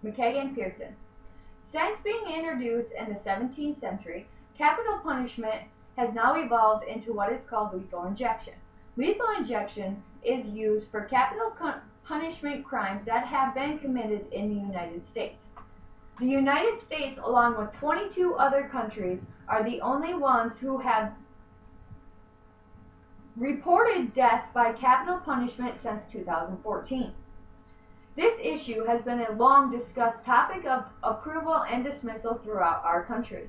McKay and Pearson. Since being introduced in the 17th century, capital punishment has now evolved into what is called lethal injection. Lethal injection is used for capital punishment crimes that have been committed in the United States. The United States, along with 22 other countries, are the only ones who have reported deaths by capital punishment since 2014. This issue has been a long discussed topic of approval and dismissal throughout our country.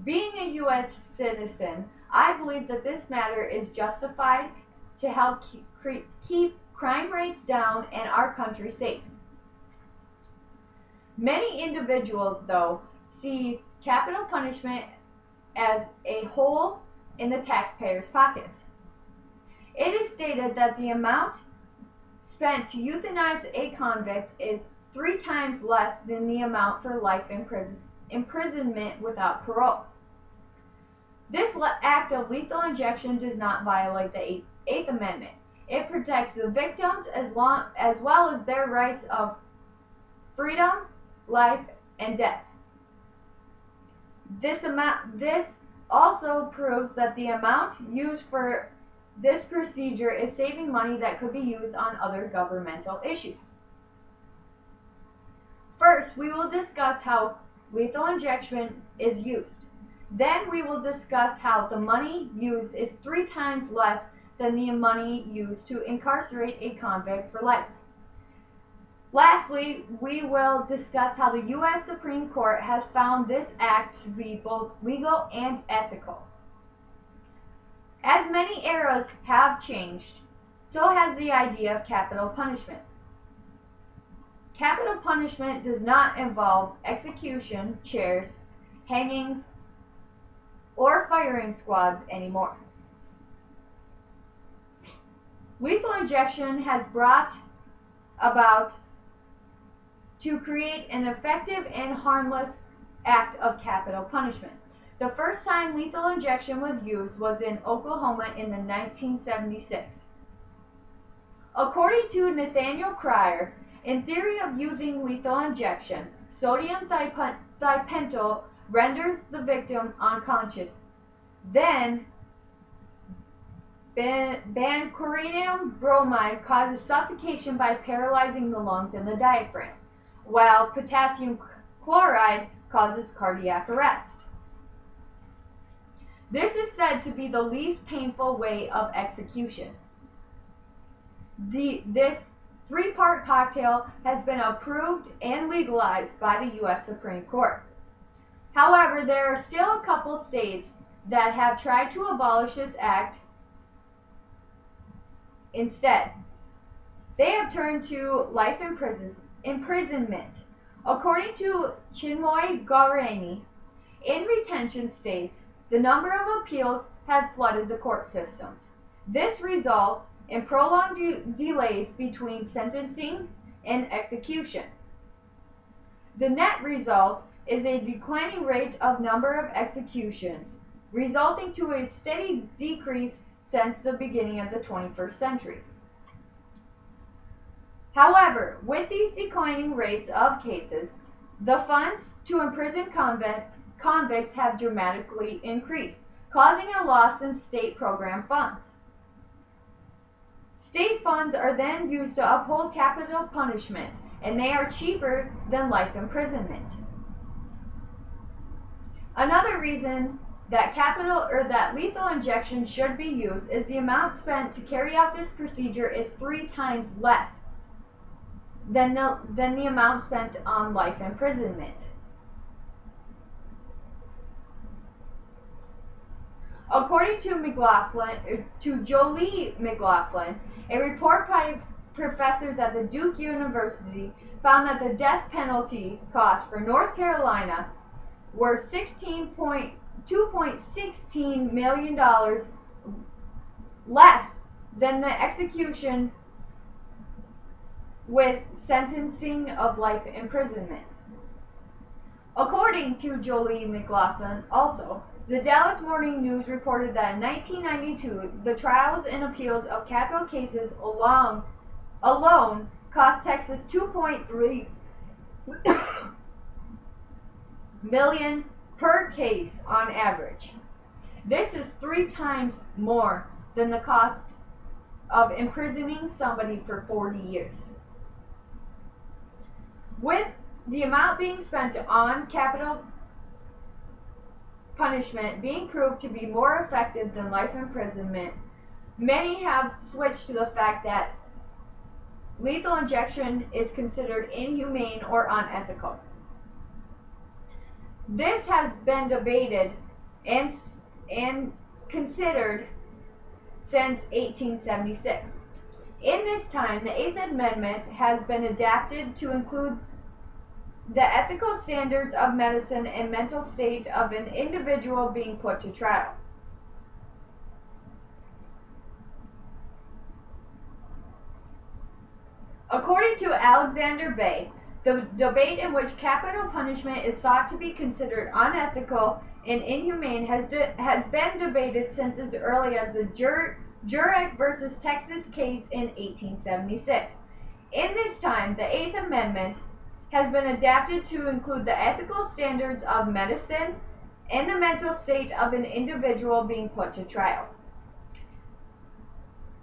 Being a U.S. citizen, I believe that this matter is justified to help keep crime rates down and our country safe. Many individuals, though, see capital punishment as a hole in the taxpayers' pockets. It is stated that the amount spent to euthanize a convict is 3 times less than the amount for life imprisonment without parole. This act of lethal injection does not violate the Eighth Amendment. It protects the victims as well as their rights of freedom, life, and death. This also proves that the amount used for this procedure is saving money that could be used on other governmental issues. First, we will discuss how lethal injection is used. Then we will discuss how the money used is 3 times less than the money used to incarcerate a convict for life. Lastly, we will discuss how the U.S. Supreme Court has found this act to be both legal and ethical. As many eras have changed, so has the idea of capital punishment. Capital punishment does not involve execution chairs, hangings, or firing squads anymore. Lethal injection has brought about to create an effective and harmless act of capital punishment. The first time lethal injection was used was in Oklahoma in 1976. According to Nathaniel Cryer, in theory of using lethal injection, sodium thipental renders the victim unconscious. Then, benzchlorinium bromide causes suffocation by paralyzing the lungs and the diaphragm, while potassium chloride causes cardiac arrest. This is said to be the least painful way of execution. This 3-part cocktail has been approved and legalized by the U.S. Supreme Court. However, there are still a couple states that have tried to abolish this act instead. They have turned to life imprisonment. According to Chinmoy Gaurani, in retention states, the number of appeals have flooded the court systems. This results in prolonged delays between sentencing and execution. The net result is a declining rate of number of executions, resulting to a steady decrease since the beginning of the 21st century. However, with these declining rates of cases, the funds to imprison convicts have dramatically increased, causing a loss in state program funds. State funds are then used to uphold capital punishment, and they are cheaper than life imprisonment. Another reason that lethal injection should be used is the amount spent to carry out this procedure is 3 times less than the amount spent on life imprisonment. According to Jolie McLaughlin, a report by professors at the Duke University found that the death penalty costs for North Carolina were $2.16 million less than the execution with sentencing of life imprisonment. According to Jolie McLaughlin also, the Dallas Morning News reported that in 1992, the trials and appeals of capital cases alone cost Texas $2.3 million per case on average. This is 3 times more than the cost of imprisoning somebody for 40 years. With the amount being spent on capital punishment being proved to be more effective than life imprisonment, many have switched to the fact that lethal injection is considered inhumane or unethical. This has been debated and considered since 1876. In this time, the Eighth Amendment has been adapted to include the ethical standards of medicine and mental state of an individual being put to trial. According to Alexander Bay, the debate in which capital punishment is sought to be considered unethical and inhumane has been debated since as early as the Jurek versus Texas case in 1876. In this time, the Eighth Amendment has been adapted to include the ethical standards of medicine and the mental state of an individual being put to trial.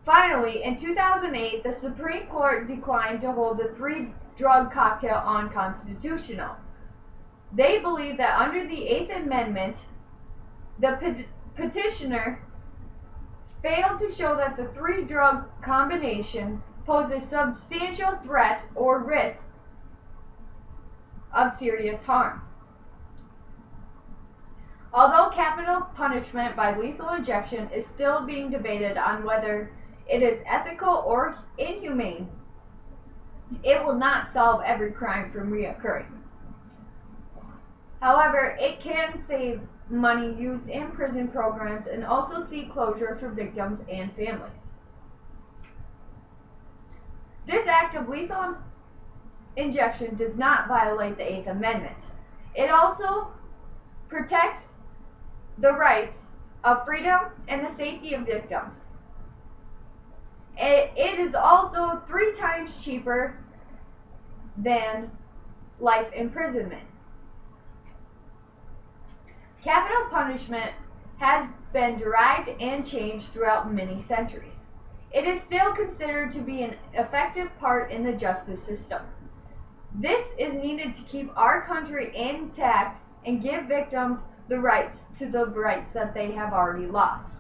Finally, in 2008, the Supreme Court declined to hold the 3-drug cocktail unconstitutional. They believe that under the Eighth Amendment, the petitioner failed to show that the 3-drug combination posed a substantial threat or risk of serious harm. Although capital punishment by lethal injection is still being debated on whether it is ethical or inhumane, it will not solve every crime from reoccurring. However, it can save money used in prison programs and also seek closure for victims and families. This act of lethal injection does not violate the Eighth Amendment. It also protects the rights of freedom and the safety of victims. It is also 3 times cheaper than life imprisonment. Capital punishment has been derived and changed throughout many centuries. It is still considered to be an effective part in the justice system. This is needed to keep our country intact and give victims the rights to the rights that they have already lost.